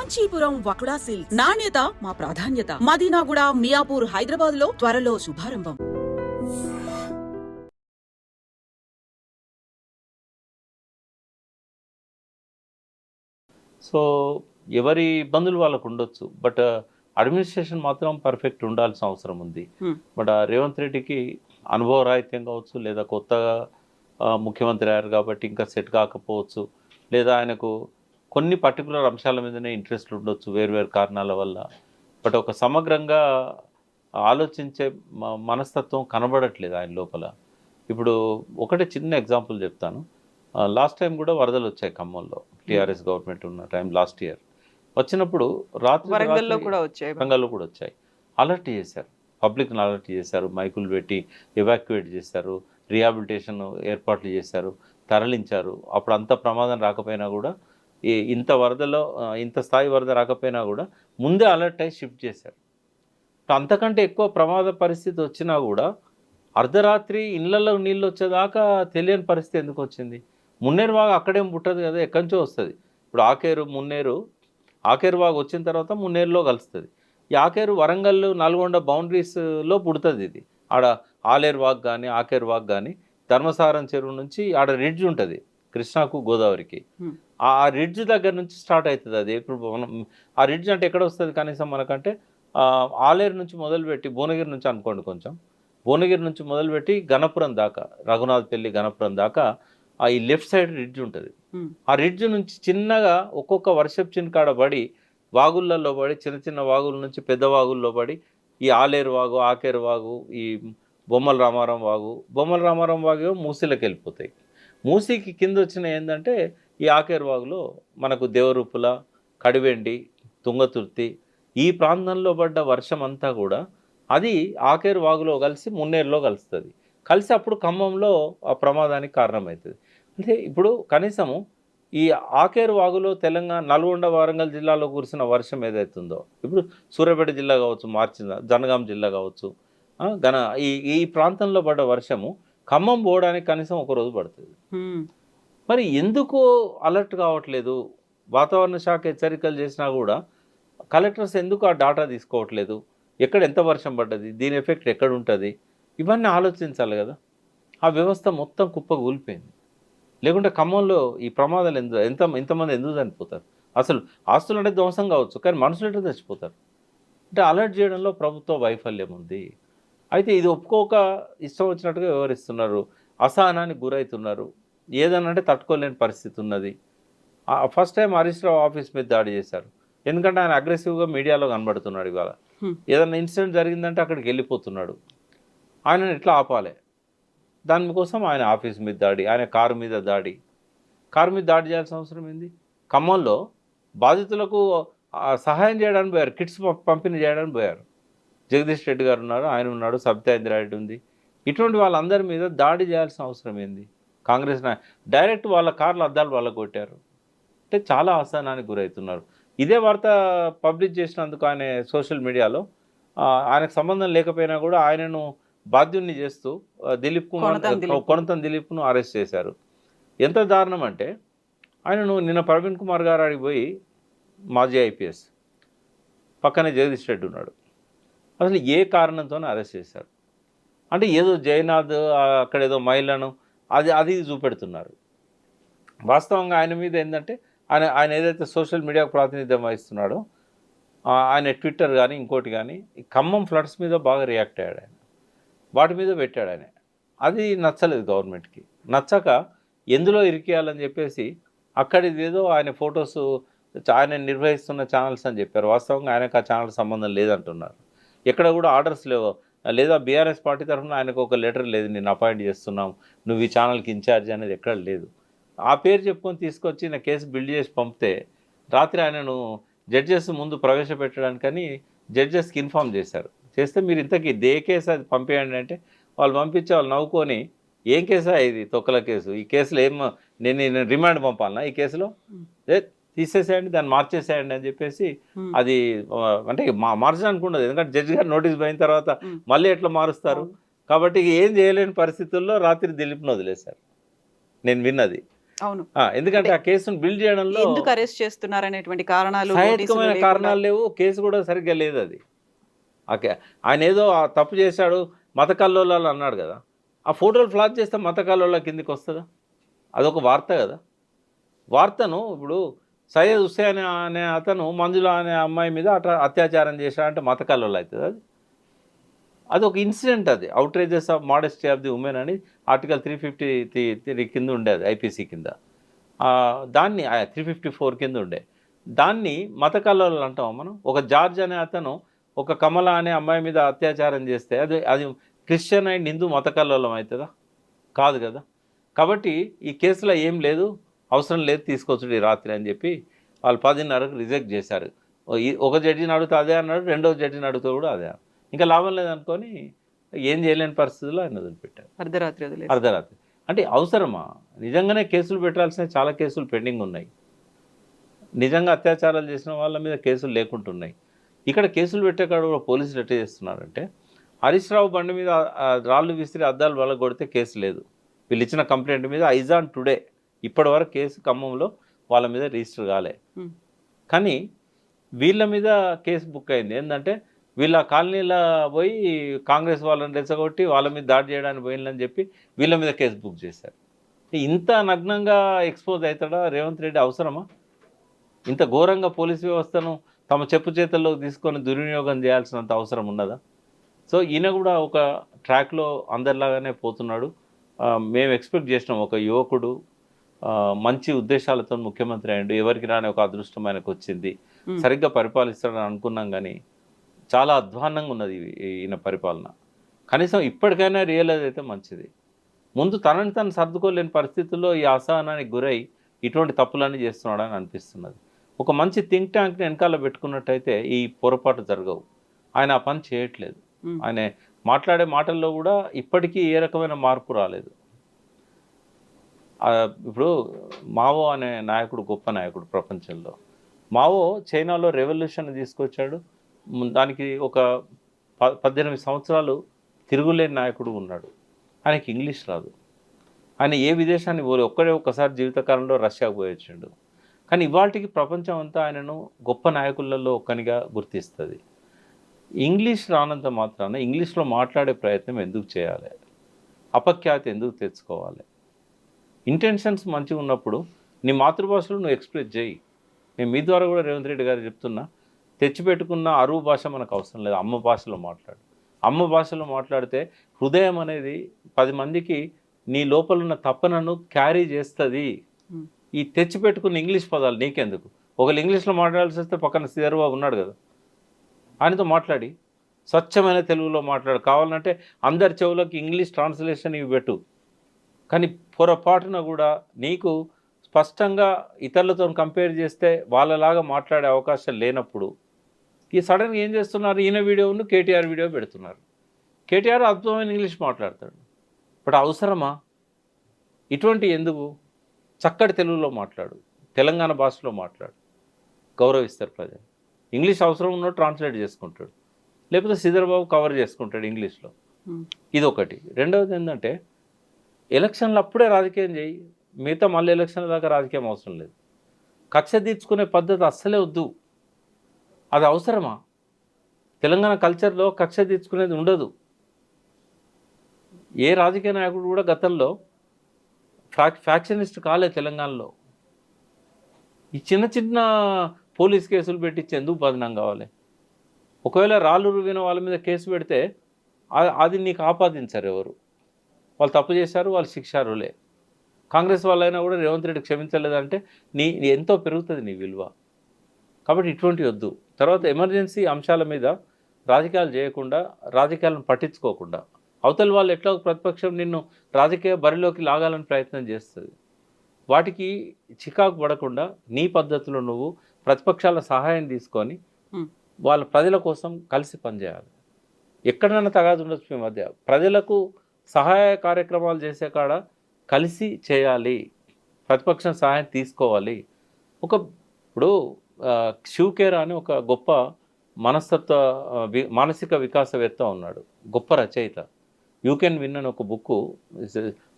Kanchipuram వకుడా silks నాణ్యత మా ప్రాధాన్యత. మదీనాగూడ, మియాపూర్, హైదరాబాద్ లో త్వరలో శుభారంభం. సో ఎవరి ఇబ్బందులు వాళ్ళకు ఉండొచ్చు, బట్ అడ్మినిస్ట్రేషన్ మాత్రం పర్ఫెక్ట్ ఉండాల్సిన అవసరం ఉంది. బట్ రేవంత్ రెడ్డికి అనుభవరాహిత్యం కావచ్చు, లేదా కొత్తగా ముఖ్యమంత్రి అయ్యారు కాబట్టి ఇంకా సెట్ కాకపోవచ్చు, లేదా ఆయనకు కొన్ని పర్టికులర్ అంశాల మీదనే ఇంట్రెస్ట్ ఉండొచ్చు వేరువేరు కారణాల వల్ల. బట్ ఒక సమగ్రంగా ఆలోచించే మనస్తత్వం కనబడట్లేదు ఆయన లోపల. ఇప్పుడు ఒకటి చిన్న ఎగ్జాంపుల్ చెప్తాను. లాస్ట్ టైం కూడా వరదలు వచ్చాయి ఖమ్మంలో, టీఆర్ఎస్ గవర్నమెంట్ ఉన్న టైం లాస్ట్ ఇయర్ వచ్చినప్పుడు వరంగల్లో కూడా వచ్చాయి. అలర్ట్ చేశారు, పబ్లిక్ని అలర్ట్ చేశారు, మైకులు పెట్టి ఎవాక్యుయేట్ చేశారు, రిహాబిలిటేషన్ ఏర్పాట్లు చేశారు, తరలించారు. అప్పుడు అంత ప్రమాదం రాకపోయినా కూడా, ఇంత వరదలో ఇంత స్థాయి వరద రాకపోయినా కూడా ముందే అలర్ట్ అయ్యి షిఫ్ట్ చేశారు. అంతకంటే ఎక్కువ ప్రమాద పరిస్థితి వచ్చినా కూడా అర్ధరాత్రి ఇళ్లలో నీళ్ళు వచ్చేదాకా తెలియని పరిస్థితి ఎందుకు వచ్చింది? మున్నేరు వాగు అక్కడేం పుట్టదు కదా, ఎక్కడి నుంచో వస్తుంది. ఇప్పుడు ఆకేరు వాగు వచ్చిన తర్వాత మున్నేరులో కలుస్తుంది. ఈ ఆకేరు వరంగల్, నల్గొండ బౌండరీస్లో పుడుతుంది. ఇది ఆడ ఆలేరు వాగు కానీ ఆకేరు వాగు కానీ ధర్మసారం చెరువు నుంచి ఆడ రిడ్జ్ ఉంటుంది కృష్ణాకు గోదావరికి. ఆ రిడ్జ్ దగ్గర నుంచి స్టార్ట్ అవుతుంది అది. ఇప్పుడు ఆ రిడ్జ్ అంటే ఎక్కడ వస్తుంది కనీసం మనకంటే ఆలేరు నుంచి మొదలుపెట్టి భువనగిరి నుంచి అనుకోండి, కొంచెం భువనగిరి నుంచి మొదలుపెట్టి గణపురం దాకా, రఘునాథపల్లి గణపురం దాకా ఈ లెఫ్ట్ సైడ్ రిడ్జ్ ఉంటుంది. ఆ రిడ్జ్ నుంచి చిన్నగా ఒక్కొక్క వర్షపు చిన్నకాడ పడి వాగుళ్ళల్లో పడి, చిన్న చిన్న వాగుల నుంచి పెద్ద వాగుల్లో పడి ఈ ఆలేరు వాగు, ఆకేరు వాగు, ఈ బొమ్మల రామారం వాగు మూసీలకు వెళ్ళిపోతాయి. మూసీకి కింద వచ్చిన ఏంటంటే ఈ ఆకేరు వాగులో మనకు దేవరూపుల, కడివెండి, తుంగతుర్తి ఈ ప్రాంతంలో పడ్డ వర్షం అంతా కూడా అది ఆకేరు వాగులో కలిసి మున్నేరులో కలుస్తుంది. కలిసి అప్పుడు ఖమ్మంలో ఆ ప్రమాదానికి కారణమవుతుంది. అంటే ఇప్పుడు కనీసము ఈ ఆకేరు వాగులో తెలంగాణ, నల్గొండ, వరంగల్ జిల్లాలో కురిసిన వర్షం ఏదైతుందో, ఇప్పుడు సూర్యాపేట జిల్లా కావచ్చు, జనగాం జిల్లా కావచ్చు, ఈ ప్రాంతంలో పడ్డ వర్షము ఖమ్మం పోవడానికి కనీసం ఒక రోజు పడుతుంది. మరి ఎందుకు అలర్ట్ కావట్లేదు? వాతావరణ శాఖ హెచ్చరికలు చేసినా కూడా కలెక్టర్స్ ఎందుకు ఆ డాటా తీసుకోవట్లేదు? ఎక్కడ ఎంత వర్షం పడ్డది, దీని ఎఫెక్ట్ ఎక్కడ ఉంటుంది, ఇవన్నీ ఆలోచించాలి కదా. ఆ వ్యవస్థ మొత్తం కుప్పకూలిపోయింది. లేకుంటే ఖమ్మంలో ఈ ప్రమాదాలు ఎంతమంది ఎందుకు చనిపోతారు? అసలు ఆస్తులు అంటే ధ్వంసం కావచ్చు, కానీ మనుషులు ఎట్లా చచ్చిపోతారు? అంటే అలర్ట్ చేయడంలో ప్రభుత్వ వైఫల్యం ఉంది. అయితే ఇది ఒప్పుకోక ఇష్టం వచ్చినట్టుగా వ్యవహరిస్తున్నారు, అసహనానికి గురవుతున్నారు, ఏదనంటే తట్టుకోలేని పరిస్థితి ఉన్నది. First time Harish Rao office మీద దాడి చేశారు, ఎందుకంటే ఆయన అగ్రెసివ్గా మీడియాలో కనబడుతున్నాడు. ఇవాళ ఏదైనా ఇన్సిడెంట్ జరిగిందంటే అక్కడికి వెళ్ళిపోతున్నాడు. ఆయనను ఎట్లా ఆపాలి? దానికోసం ఆయన ఆఫీస్ మీద దాడి, ఆయన కారు మీద దాడి చేయాల్సిన అవసరం ఏంది? ఖమ్మంలో బాధితులకు సహాయం చేయడానికి పోయారు, కిట్స్ పంపిణీ చేయడానికి పోయారు. జగదీష్ రెడ్డి గారు ఉన్నారు, ఆయన ఉన్నాడు, సబితా ఇంద్రారెడ్డి ఉంది. ఇటువంటి వాళ్ళందరి మీద దాడి చేయాల్సిన అవసరం ఏంది? కాంగ్రెస్ డైరెక్ట్ వాళ్ళ కార్ల అద్దాలు వాళ్ళకు కొట్టారు. అంటే చాలా అసహనానికి గురవుతున్నారు. ఇదే వార్త పబ్లిష్ చేసినందుకు ఆయన సోషల్ మీడియాలో ఆయనకు సంబంధం లేకపోయినా కూడా ఆయనను బాధ్యుణ్ణి చేస్తూ కొనతం దిలీప్ను అరెస్ట్ చేశారు. ఎంత దారుణం అంటే, ఆయనను నిన్న ప్రవీణ్ కుమార్ గారు అడిగి పోయి, మాజీ ఐపీఎస్, పక్కనే జగదీష్ రెడ్డి ఉన్నాడు, అసలు ఏ కారణంతోనే అరెస్ట్ చేశారు? అంటే ఏదో జయనాథ్ అక్కడ ఏదో మహిళను అది చూపెడుతున్నారు. వాస్తవంగా ఆయన మీద ఏంటంటే ఆయన ఏదైతే సోషల్ మీడియాకు ప్రాతినిధ్యం వహిస్తున్నాడో, ఆయన ట్విట్టర్ కానీ ఇంకోటి కానీ ఖమ్మం ఫ్లడ్స్ మీద బాగా రియాక్ట్ అయ్యాడు. ఆయన వాటి మీద పెట్టాడు. ఆయన అది నచ్చలేదు గవర్నమెంట్కి. నచ్చక ఎందులో ఇరికేయాలని చెప్పేసి అక్కడిది ఏదో ఆయన ఫొటోస్ ఆయన నిర్వహిస్తున్న ఛానల్స్ అని చెప్పారు. వాస్తవంగా ఆయనకు ఆ ఛానల్ సంబంధం లేదంటున్నారు. ఎక్కడ కూడా ఆర్డర్స్ లేవు, లేదా బీఆర్ఎస్ పార్టీ తరఫున ఆయనకు ఒక లెటర్ లేదు, నేను అపాయింట్ చేస్తున్నాం, నువ్వు ఈ ఛానల్కి ఇన్ఛార్జ్ అనేది ఎక్కడ లేదు. ఆ పేరు చెప్పుకొని తీసుకొచ్చి నా కేసు బిల్డ్ చేసి పంపితే రాత్రి ఆయనను జడ్జెస్ ముందు ప్రవేశపెట్టడానికని జడ్జెస్కి ఇన్ఫామ్ చేస్తే మీరు ఇంతకీ ఏ కేసు అది పంపేయండి అంటే వాళ్ళు పంపించి వాళ్ళు నవ్వుకొని, ఏం కేసా ఇది, తొక్కల కేసు, ఈ కేసులో నేను రిమాండ్ పంపాలన్నా, ఈ కేసులో తీసేసేయండి, దాన్ని మార్చేసేయండి అని చెప్పేసి అది అంటే మార్చడానికి ఉండదు. ఎందుకంటే జడ్జి గారు నోటీస్ పోయిన తర్వాత మళ్ళీ ఎట్లా మారుస్తారు? కాబట్టి ఏం చేయలేని పరిస్థితుల్లో రాత్రి దిలీప్ను వదిలేశారు. నేను విన్నది అవును. ఎందుకంటే ఆ కేసును బిల్డ్ చేయడంలో ఎందుకు అరెస్ట్ చేస్తున్నారు అనేటువంటి కారణాలు, సహేతుకమైన నోటీసులు కారణాలు లేవు, కేసు కూడా సరిగ్గా లేదు అది. ఆయన ఏదో ఆ తప్పు చేశాడు మత కల్లోలాలు అన్నాడు కదా, ఆ ఫోటోలు ఫ్లాష్ చేస్తే మత కల్లోల కిందికి వస్తుందా? అదొక వార్త కదా. వార్తను ఇప్పుడు సయ్యద్ హుస్సేన్ అనే అతను మంజుల అనే అమ్మాయి మీద అత్యాచారం చేశాడంటే మత కల్లోలు అవుతుంది అది. అది ఒక ఇన్సిడెంట్, అది outrages of modesty of the women అని ఆర్టికల్ 353 కింద ఉండేది ఐపీసీ కింద. దాన్ని 354 కింద ఉండే. దాన్ని మత కల్లోలు అంటాం మనం. ఒక జార్జ్ అనే అతను ఒక కమల అనే అమ్మాయి మీద అత్యాచారం చేస్తే అది అది క్రిస్టియన్ అండ్ హిందూ మత కల్లోలం అవుతుందా? కాదు కదా. కాబట్టి ఈ కేసులో ఏం లేదు, అవసరం లేదు తీసుకోవచ్చు రాత్రి అని చెప్పి వాళ్ళు 10:30కు రిజెక్ట్ చేశారు. ఒక జడ్జిని అడిగితే అదే అన్నాడు, రెండో జడ్జిని అడిగితే కూడా అదే. ఇంకా లాభం లేదనుకొని ఏం చేయలేని పరిస్థితుల్లో ఆయన వదిలిపెట్టారు. అర్ధరాత్రి అంటే అవసరమా? నిజంగానే కేసులు పెట్టాల్సిన చాలా కేసులు పెండింగ్ ఉన్నాయి. నిజంగా అత్యాచారాలు చేసిన వాళ్ళ మీద కేసులు లేకుంటున్నాయి. ఇక్కడ కేసులు పెట్టే కాడ కూడా పోలీసులు ఎట్లా చేస్తున్నారంటే, హరీష్ రావు బండి మీద రాళ్ళు విసిరి అద్దాలు వలగొడితే కేసు లేదు. వీళ్ళు ఇచ్చిన కంప్లైంట్ మీద ఐజాన్ టుడే ఇప్పటి వరకు కేసు ఖమ్మంలో వాళ్ళ మీద రిజిస్టర్ కాలే. కానీ వీళ్ళ మీద కేసు బుక్ అయింది. ఏంటంటే వీళ్ళ కాలనీలో పోయి కాంగ్రెస్ వాళ్ళని రెచ్చగొట్టి వాళ్ళ మీద దాడి చేయడానికి పోయిందని చెప్పి వీళ్ళ మీద కేసు బుక్ చేశారు. ఇంత నగ్నంగా ఎక్స్పోజ్ అవుతాడా రేవంత్ రెడ్డి? అవసరమా? ఇంత ఘోరంగా పోలీస్ వ్యవస్థను తమ చెప్పు చేతుల్లో తీసుకొని దుర్వినియోగం చేయాల్సినంత అవసరం ఉన్నదా? సో ఈయన కూడా ఒక ట్రాక్లో అందరిలాగానే పోతున్నాడు. మేము ఎక్స్పెక్ట్ చేసినాం ఒక యువకుడు మంచి ఉద్దేశాలతో ముఖ్యమంత్రి అయ్యాడు, ఎవరికి రాని ఒక అదృష్టం ఆయనకు వచ్చింది, సరిగ్గా పరిపాలిస్తాడని అనుకున్నాం. కానీ చాలా అధ్వాన్నంగా ఉన్నది ఈయన పరిపాలన. కనీసం ఇప్పటికైనా రియలైజ్ అయితే మంచిది. ముందు తనని తను సర్దుకోలేని పరిస్థితుల్లో ఈ అసహనానికి గురై ఇటువంటి తప్పులన్నీ చేస్తున్నాడని అనిపిస్తున్నది. ఒక మంచి థింక్ ట్యాంక్ని వెనకాల పెట్టుకున్నట్టయితే ఈ పొరపాటు జరగవు. ఆయన ఆ పని చేయట్లేదు. ఆయన మాట్లాడే మాటల్లో కూడా ఇప్పటికీ ఏ రకమైన మార్పు రాలేదు. ఇప్పుడు మావో అనే నాయకుడు గొప్ప నాయకుడు ప్రపంచంలో. మావో చైనాలో రెవల్యూషన్ తీసుకొచ్చాడు. దానికి ఒక 18 సంవత్సరాలు తిరుగులేని నాయకుడు ఉన్నాడు. ఆయనకి ఇంగ్లీష్ రాదు. ఆయన ఏ విదేశాన్ని పోలే, ఒక్కసారి జీవితకాలంలో రష్యాకు పోయొచ్చాడు. కానీ ఇవాళకి ప్రపంచం అంతా ఆయనను గొప్ప నాయకులలో ఒక్కనిగా గుర్తిస్తుంది. ఇంగ్లీష్ రానంత మాత్రాన ఇంగ్లీష్లో మాట్లాడే ప్రయత్నం ఎందుకు చేయాలి? అపఖ్యాతి ఎందుకు తెచ్చుకోవాలి? ఇంటెన్షన్స్ మంచిగా ఉన్నప్పుడు నీ మాతృభాషలో నువ్వు ఎక్స్ప్రెస్ చేయి. నేను మీ ద్వారా కూడా రేవంత్ రెడ్డి గారు చెప్తున్నా, తెచ్చిపెట్టుకున్న అరువు భాష మనకు అవసరం లేదు. అమ్మ భాషలో మాట్లాడు. అమ్మ భాషలో మాట్లాడితే హృదయం అనేది 10 మందికి నీ లోపల ఉన్న తపనను క్యారీ చేస్తుంది. ఈ తెచ్చిపెట్టుకున్న ఇంగ్లీష్ పదాలు నీకెందుకు? ఒకళ్ళు ఇంగ్లీష్లో మాట్లాడాల్సి వస్తే పక్కన శ్రీధర్బాబు ఉన్నాడు కదా, ఆయనతో మాట్లాడి స్వచ్ఛమైన తెలుగులో మాట్లాడు. కావాలంటే అందరి చెవులకు ఇంగ్లీష్ ట్రాన్స్లేషన్ ఇవి పెట్టు. కానీ పొరపాటున కూడా నీకు స్పష్టంగా ఇతరులతో కంపేర్ చేస్తే వాళ్ళలాగా మాట్లాడే అవకాశం లేనప్పుడు ఈ సడన్గా ఏం చేస్తున్నారు? ఈయన వీడియోను కేటీఆర్ వీడియో పెడుతున్నారు. కేటీఆర్ అద్భుతమైన ఇంగ్లీష్ మాట్లాడతాడు. బట్ అవసరమా? ఇటువంటి ఎందుకు? చక్కటి తెలుగులో మాట్లాడు, తెలంగాణ భాషలో మాట్లాడు, గౌరవిస్తారు ప్రజలు. ఇంగ్లీష్ అవసరం ఉన్నట్టు ట్రాన్స్లేట్ చేసుకుంటాడు, లేకపోతే శ్రీధర్బాబు కవర్ చేసుకుంటాడు ఇంగ్లీష్లో. ఇదొకటి. రెండవది ఏంటంటే ఎలక్షన్లు అప్పుడే రాజకీయం చేయి, మిగతా మళ్ళీ ఎలక్షన్ల దాకా రాజకీయం అవసరం లేదు. కక్ష తీర్చుకునే పద్ధతి అస్సలే వద్దు. అది అవసరమా? తెలంగాణ కల్చర్లో కక్ష తీర్చుకునేది ఉండదు. ఏ రాజకీయ నాయకుడు కూడా గతంలో ఫ్యాక్షనిస్ట్ కాలే తెలంగాణలో. ఈ చిన్న చిన్న పోలీస్ కేసులు పెట్టించి ఎందుకు బదనాం కావాలి? ఒకవేళ రాళ్ళు రువిన వాళ్ళ మీద కేసు పెడితే అది నీకు ఆపాదించారు ఎవరు? వాళ్ళు తప్పు చేశారు, వాళ్ళు శిక్షారులే. కాంగ్రెస్ వాళ్ళైనా కూడా రేవంత్ రెడ్డి క్షమించలేదంటే నీ ఎంతో పెరుగుతుంది నీ విలువ. కాబట్టి ఇటువంటివి వద్దు. తర్వాత ఎమర్జెన్సీ అంశాల మీద రాజకీయాలు చేయకుండా, రాజకీయాలను పట్టించుకోకుండా, అవతల వాళ్ళు ఎట్లా ప్రతిపక్షం నిన్ను రాజకీయ బరిలోకి లాగాలని ప్రయత్నం చేస్తుంది. వాటికి చికాకు పడకుండా నీ పద్ధతిలో నువ్వు ప్రతిపక్షాల సహాయం తీసుకొని వాళ్ళ ప్రజల కోసం కలిసి పనిచేయాలి. ఎక్కడైనా తగాదు ఉండొచ్చు మీ మధ్య, ప్రజలకు సహాయ కార్యక్రమాలు చేసే కాడ కలిసి చేయాలి, ప్రతిపక్షం సహాయం తీసుకోవాలి. ఇప్పుడు శివకేరా అని ఒక గొప్ప మానసిక వికాసవేత్త ఉన్నాడు, గొప్ప రచయిత. యూ కెన్ విన్ అని ఒక బుక్,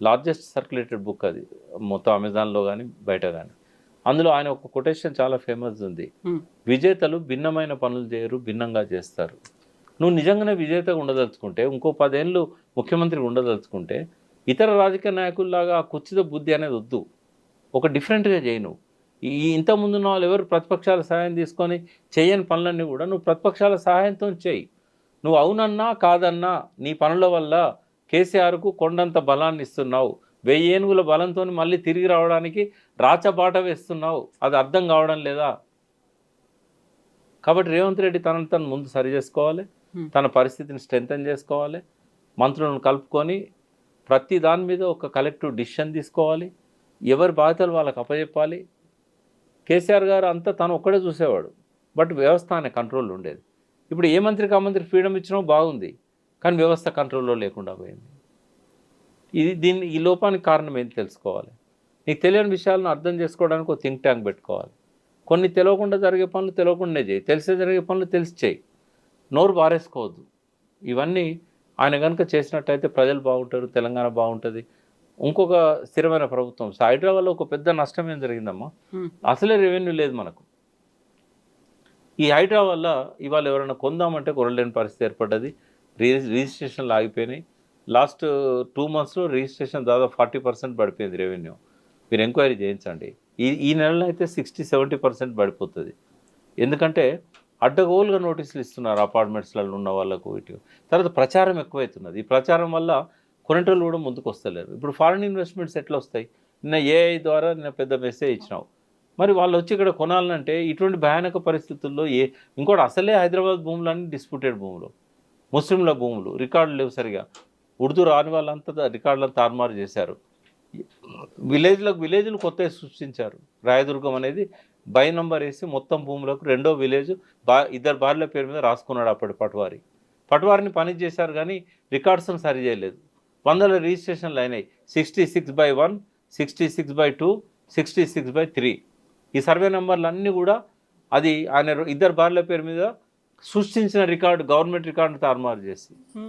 లార్జెస్ట్ సర్క్యులేటెడ్ బుక్ అది మొత్తం అమెజాన్లో కానీ బయట కానీ. అందులో ఆయన ఒక కొటేషన్ చాలా ఫేమస్ ఉంది, విజేతలు భిన్నమైన పనులు చేయరు, భిన్నంగా చేస్తారు. నువ్వు నిజంగానే విజేతగా ఉండదలుచుకుంటే, ఇంకో 10 ఏళ్ళు ముఖ్యమంత్రిగా ఉండదలుచుకుంటే, ఇతర రాజకీయ నాయకుల్లాగా ఆ కుర్చీద బుద్ధి అనేది వద్దు, ఒక డిఫరెంట్గా చేయి. నువ్వు ఇంతకుముందు ఉన్న వాళ్ళు ఎవరు ప్రతిపక్షాల సహాయం తీసుకొని చేయని పనులన్నీ కూడా నువ్వు ప్రతిపక్షాల సహాయంతో చేయి. నువ్వు అవునన్నా కాదన్నా నీ పనుల వల్ల కేసీఆర్కు కొండంత బలాన్ని ఇస్తున్నావు, 1000 ఏనుగుల బలంతో మళ్ళీ తిరిగి రావడానికి రాచబాట వేస్తున్నావు. అది అర్థం కావడం లేదా? కాబట్టి రేవంత్ రెడ్డి తనను తను ముందు సరి చేసుకోవాలి, తన పరిస్థితిని స్ట్రెంథన్ చేసుకోవాలి, మంత్రులను కలుపుకొని ప్రతి దాని మీద ఒక కలెక్టివ్ డిసిషన్ తీసుకోవాలి, ఎవరి బాధ్యతలు వాళ్ళకి అప్పచెప్పాలి. కేసీఆర్ గారు అంతా తను ఒక్కడే చూసేవాడు, బట్ వ్యవస్థ అనే కంట్రోల్ ఉండేది. ఇప్పుడు ఏ మంత్రికి ఆ మంత్రికి ఫ్రీడమ్ ఇచ్చినా బాగుంది, కానీ వ్యవస్థ కంట్రోల్లో లేకుండా పోయింది. ఈ లోపానికి కారణం ఏంటి తెలుసుకోవాలి. నీకు తెలియని విషయాలను అర్థం చేసుకోవడానికి ఒక థింక్ ట్యాంక్ పెట్టుకోవాలి. కొన్ని తెలియకుండా జరిగే పనులు తెలియకుండానే చేయి, తెలిసే జరిగే పనులు తెలిసి చేయి, నోరు బారేసుకోవద్దు. ఇవన్నీ ఆయన కనుక చేసినట్టయితే ప్రజలు బాగుంటారు, తెలంగాణ బాగుంటుంది, ఇంకొక స్థిరమైన ప్రభుత్వం. హైదరాబాద్లో ఒక పెద్ద నష్టం ఏం జరిగిందమ్మా, అసలే రెవెన్యూ లేదు మనకు. ఈ హైడ్రా వల్ల ఇవాళ ఎవరైనా కొందామంటే కొనలేని పరిస్థితి ఏర్పడ్డది. రిజిస్ట్రేషన్లు ఆగిపోయినాయి. లాస్ట్ 2 monthsలో రిజిస్ట్రేషన్ దాదాపు 40% పడిపోయింది రెవెన్యూ. మీరు ఎంక్వైరీ చేయించండి. ఈ నెలలో అయితే 60-70% పడిపోతుంది. ఎందుకంటే అడ్డగోలుగా నోటీసులు ఇస్తున్నారు అపార్ట్మెంట్స్లలో ఉన్న వాళ్ళకు. ఇటు తర్వాత ప్రచారం ఎక్కువవుతున్నది. ఈ ప్రచారం వల్ల కొనేటోళ్ళు కూడా ముందుకు వస్తలేరు. ఇప్పుడు ఫారిన్ ఇన్వెస్ట్మెంట్స్ ఎట్లా వస్తాయి? నిన్న ఏఐ ద్వారా నిన్న పెద్ద మెసేజ్ ఇచ్చినావు, మరి వాళ్ళు వచ్చి ఇక్కడ కొనాలంటే ఇటువంటి భయానక పరిస్థితుల్లో ఇంకోటి అసలే హైదరాబాద్ భూములన్నీ డిస్ప్యూటెడ్ భూములు, ముస్లింల భూములు, రికార్డులు లేవు సరిగా. ఉర్దూ రాని వాళ్ళంతా రికార్డులను తారుమారు చేశారు. విలేజ్లు కొత్తగా సృష్టించారు. రాయదుర్గం అనేది బై నంబర్ వేసి మొత్తం భూములకు 2వ విలేజ్ 2 భార్యల పేరు మీద రాసుకున్నాడు అప్పటి పట్వారిని పని చేశారు, కానీ రికార్డ్స్ను సరి చేయలేదు. 100 రిజిస్ట్రేషన్లు అయినాయి. 66/1, 66/2, 66/3. ఈ సర్వే నెంబర్లు అన్నీ కూడా అది ఆయన 2 భార్యల పేరు మీద సృష్టించిన రికార్డు, గవర్నమెంట్ రికార్డును తారుమారు చేసి